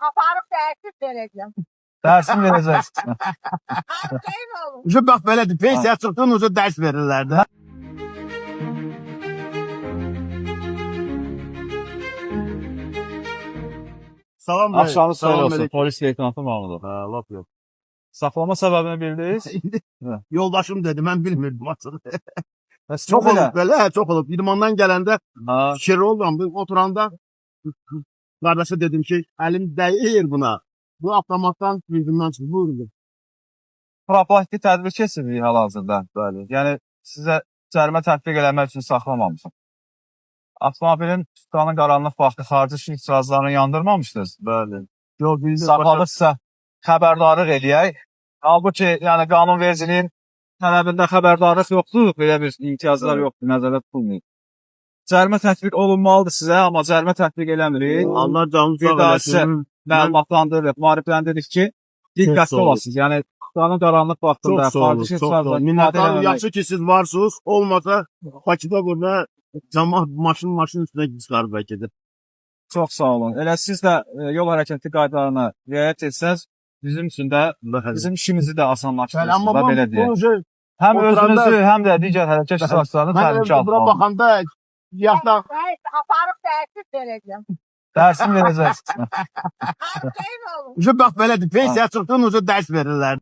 aparıb dərsiz verəcəm. Dərsim verəcəksin. Şeyin olur. Uca bax belədir. Pensiya çıxdın, uca dərs verirlər də. Salam bəy. Axşamınız xeyir Salam olsun. əleykum. Polis leytenantı Mahmudov. Hə, lap yox. Saxlama səbəbini bildiniz? Yoldaşım dedi, mən bilmirdim açığı. Bəs Çox belə? olub belə, hə, çox olub. İdmandan gələndə Ha, fikir oldum, oturanda qardaşa dedim ki, əlim dəyir buna. Bu avtomatdan yüzümdən çıxdı, buyurdu. profilaktik tədbir keçiririk hal-hazırda. Bəli. Yəni sizə cərimə tətbiq eləmək üçün saxlamamışam. Avtomobilin tutanın qaranlıq vaxtı xarici işıq cihazlarını yandırmamışdınız. Bəli. Yox, bildim. Saxladıqsa xəbərdarlıq eləyək. Halbuki, yəni qanunvericiliyin tələbində xəbərdarlıq yoxdur, belə bir imtiyazlar yoxdur, nəzərdə tutulmayıb. Cərimə tətbiq olunmalıdır sizə, amma cərimə tətbiq eləmirik. Allah canınızı Bir sağ daha eləsin. sizə məlumatlandırırıq, maarifləndirdik ki, diqqətli sağ olun. olasınız. Yəni tutanın qaranlıq vaxtında Çox sağ olun, xarici işıq çox sağ olun. cihazlarını istifadə Minnətdarım, eləmək. yaxşı ki siz varsınız. Olmasa Bakıda burada cəmaət maşın üstünə çıxarıb bəlkə də. Çox sağ olun. Elə siz də yol hərəkəti qaydalarına riayət etsəz, bizim üçün də bizim işimizi də Bəli, asanlaşdırırsınız amma da bu belə deyək. bunu Həm oturanda- özünüzü, həm də digər hərəkət iştirakçılarını mən təhlükə bura altına baxanda yaşda Aparıb dərsiz verəcəm. dərsim verəcəksin. Şeyin olur. uca bax belədir. Pensiya çıxdın, uca dərs verirlər.